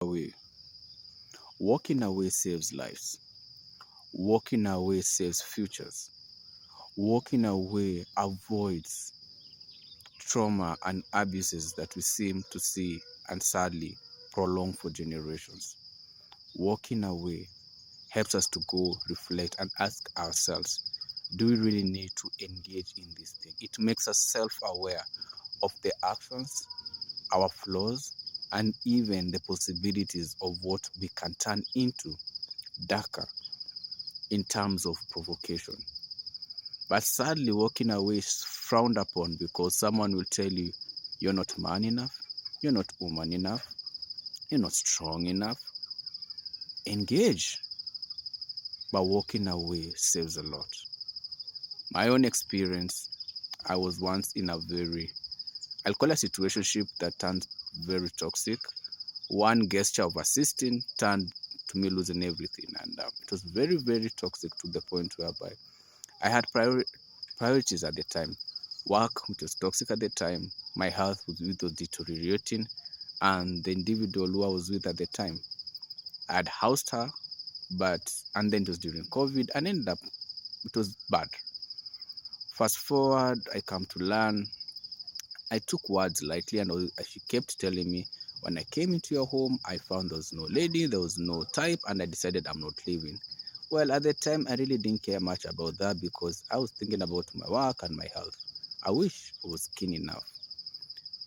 Away. Walking away saves lives. Walking away saves futures. Walking away avoids trauma and abuses that we seem to see and sadly prolong for generations. Walking away helps us to go reflect and ask ourselves, do we really need to engage in this thing? It makes us self-aware of the actions, our flaws, and even the possibilities of what we can turn into darker in terms of provocation. But sadly, walking away is frowned upon because someone will tell you, you're not man enough, you're not woman enough, you're not strong enough. Engage. But walking away saves a lot. My own experience, I was once in a I'll call a situationship that turned very toxic. One gesture of assisting turned to me losing everything. And it was very, very toxic to the point whereby I had priorities at the time. Work, which was toxic at the time. My health, which was deteriorating. And the individual who I was with at the time, I had housed her, and then it was during COVID, and ended up, it was bad. Fast forward, I come to learn. I took words lightly, and she kept telling me, when I came into your home, I found there was no lady, there was no type, and I decided I'm not leaving. Well, at the time, I really didn't care much about that because I was thinking about my work and my health. I wish I was keen enough.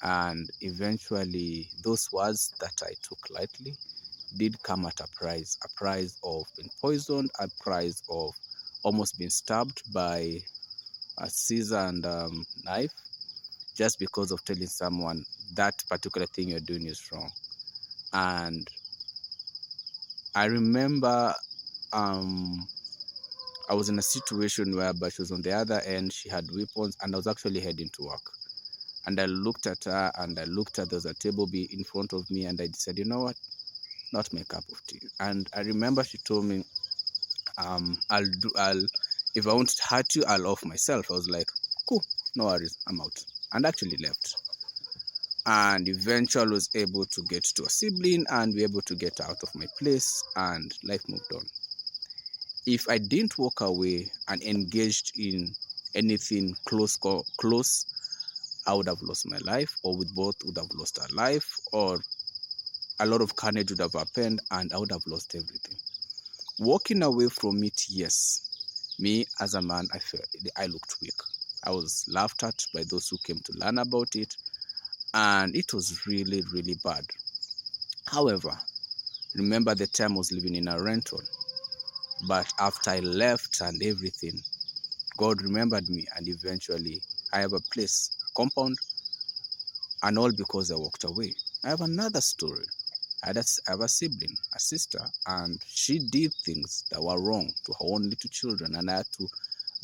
And eventually, those words that I took lightly did come at a price of being poisoned, a price of almost being stabbed by a scissor and knife, just because of telling someone that particular thing you're doing is wrong. And I remember I was in a situation where she was on the other end, she had weapons, and I was actually heading to work. And I looked at her, and I looked at, there was a table in front of me, and I said, you know what, not my cup of tea. And I remember she told me, if I want to hurt you, I'll off myself. I was like, cool, no worries, I'm out. And actually left. And eventually was able to get to a sibling and be able to get out of my place, and life moved on. If I didn't walk away and engaged in anything close, I would have lost my life, or we both would have lost our life, or a lot of carnage would have happened, and I would have lost everything. Walking away from it, yes. Me as a man, I looked weak. I was laughed at by those who came to learn about it, and it was really, really bad. However, remember the time I was living in a rental, but after I left and everything, God remembered me, and eventually I have a place, a compound, and all because I walked away. I have another story. I have a sibling, a sister, and she did things that were wrong to her own little children, and I had to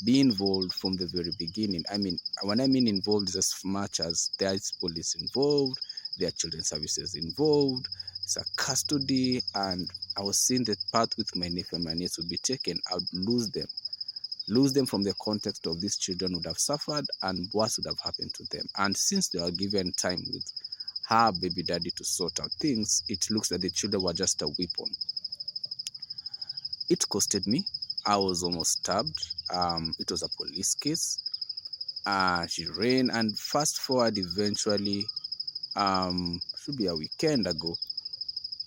be involved from the very beginning. I mean, when I mean involved, is as much as there is police involved, there are children's services involved, it's a custody, and I was seeing the path with my nephew and my niece would be taken. I would lose them from the context of these children would have suffered, and what would have happened to them. And since they were given time with her baby daddy to sort out things, it looks like the children were just a weapon. It costed me. I was almost stabbed. It was a police case. She ran, and fast forward, eventually, should be a weekend ago,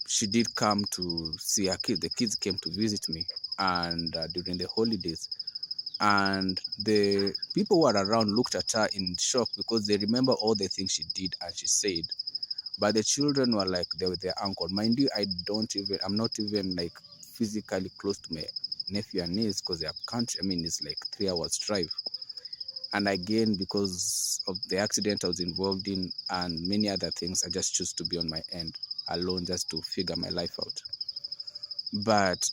she did come to see her kids. The kids came to visit me, and during the holidays, and the people who were around looked at her in shock because they remember all the things she did and she said. But the children were like, they were their uncle. Mind you, I'm not even like physically close to my nephew and niece because they have country. I mean, it's like 3 hours drive. And again, because of the accident I was involved in and many other things, I just choose to be on my end alone just to figure my life out.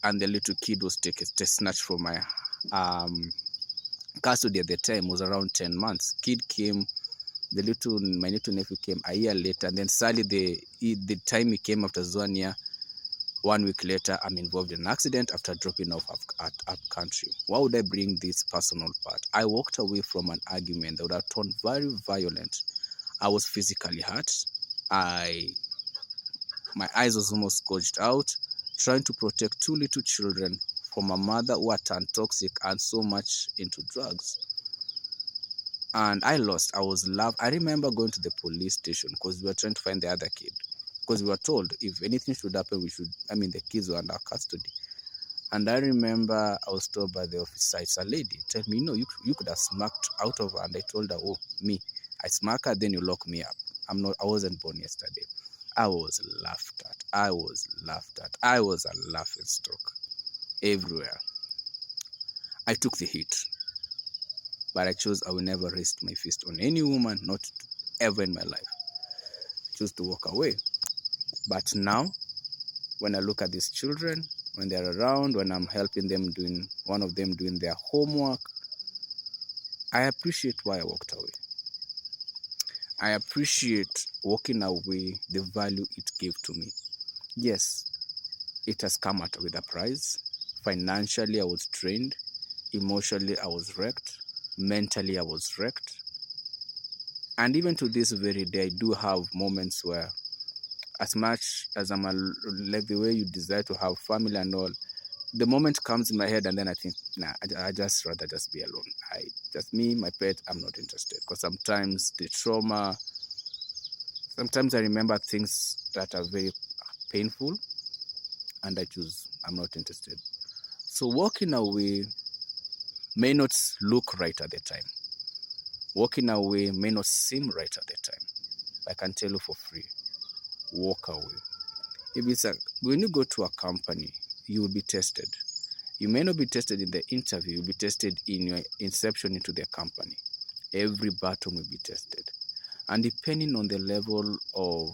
And the little kid was snatched from my custody at the time, was around 10 months. Kid came, my little nephew came a year later, and then sadly the time he came after 1 year, 1 week later, I'm involved in an accident after dropping off at up country. Why would I bring this personal part? I walked away from an argument that would have turned very violent. I was physically hurt. I My eyes was almost gouged out, trying to protect two little children from a mother who had turned toxic and so much into drugs. And I lost. I was loved. I remember going to the police station because we were trying to find the other kid. Because we were told if anything should happen, the kids were under custody. And I remember I was told by the officer, it's a lady, tell me, you could have smacked out of her. And I told her, oh, me, I smack her, then you lock me up. I wasn't born yesterday. I was laughed at. I was a laughing stock everywhere. I took the hit, but I chose I will never raise my fist on any woman, not ever in my life. I chose to walk away. But now, when I look at these children, when they're around, when I'm helping them one of them doing their homework, I appreciate why I walked away. I appreciate walking away, the value it gave to me. Yes, it has come out with a price. Financially, I was drained. Emotionally, I was wrecked. Mentally, I was wrecked. And even to this very day, I do have moments where, as much as like the way you desire to have family and all, the moment comes in my head and then I think, nah, I just rather just be alone. Just me, my pet, I'm not interested. Because sometimes the trauma, sometimes I remember things that are very painful and I'm not interested. So walking away may not look right at the time. Walking away may not seem right at the time. I can tell you for free, walk away. When you go to a company, you will be tested. You may not be tested in the interview, you'll be tested in your inception into the company. Every button will be tested. And depending on the level of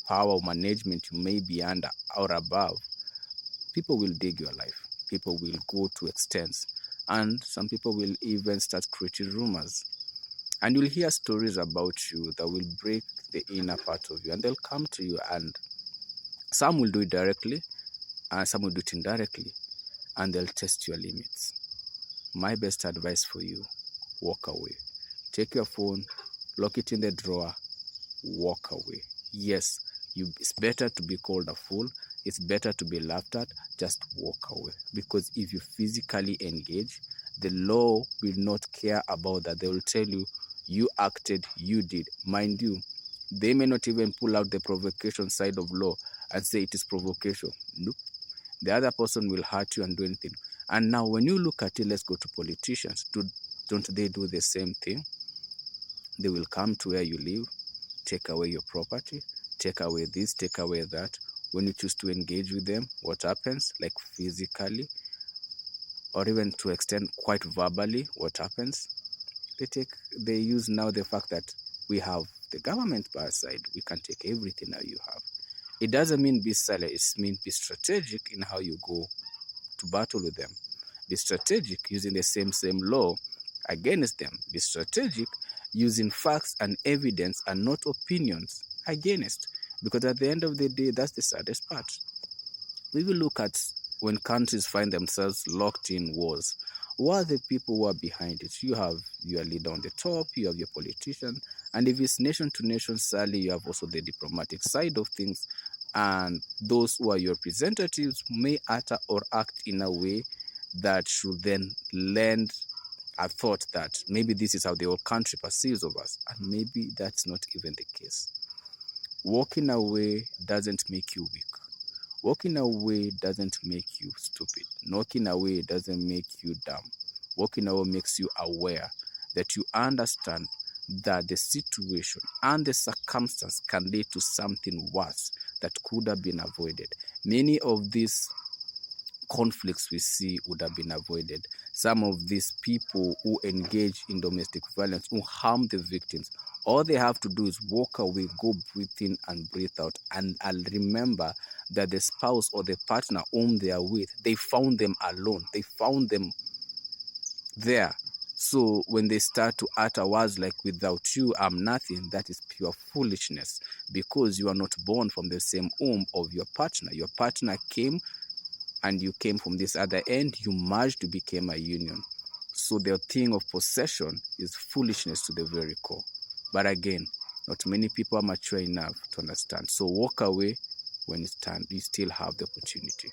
power or management you may be under or above, people will dig your life. People will go to extents. And some people will even start creating rumors. And you'll hear stories about you that will break the inner part of you. And they'll come to you, and some will do it directly and some will do it indirectly. And they'll test your limits. My best advice for you, walk away. Take your phone, lock it in the drawer, walk away. Yes, it's better to be called a fool. It's better to be laughed at. Just walk away. Because if you physically engage, the law will not care about that. They will tell you, you acted, you did. Mind you, they may not even pull out the provocation side of law and say it is provocation. Nope. The other person will hurt you and do anything. And now when you look at it, let's go to politicians. Don't they do the same thing? They will come to where you live, take away your property, take away this, take away that. When you choose to engage with them, what happens? Like physically, or even to extend quite verbally, what happens? They use now the fact that we have the government by our side. We can take everything that you have. It doesn't mean be silent. It means be strategic in how you go to battle with them. Be strategic using the same law against them. Be strategic using facts and evidence and not opinions against. Because at the end of the day, that's the saddest part. We will look at when countries find themselves locked in wars. Who are the people who are behind it? You have your leader on the top, you have your politician, and if it's nation to nation, sadly, you have also the diplomatic side of things, and those who are your representatives may utter or act in a way that should then lend a thought that maybe this is how the whole country perceives of us, and maybe that's not even the case. Walking away doesn't make you weak. Walking away doesn't make you stupid. Walking away doesn't make you dumb. Walking away makes you aware that you understand that the situation and the circumstance can lead to something worse that could have been avoided. Many of these conflicts we see would have been avoided. Some of these people who engage in domestic violence, who harm the victims, all they have to do is walk away, go breathe in and breathe out, and remember that the spouse or the partner whom they are with, they found them alone. They found them there. So when they start to utter words like, without you, I'm nothing, that is pure foolishness, because you are not born from the same womb of your partner. Your partner came and you came from this other end, you merged, you became a union. So the thing of possession is foolishness to the very core. But again, not many people are mature enough to understand. So walk away, when you still have the opportunity.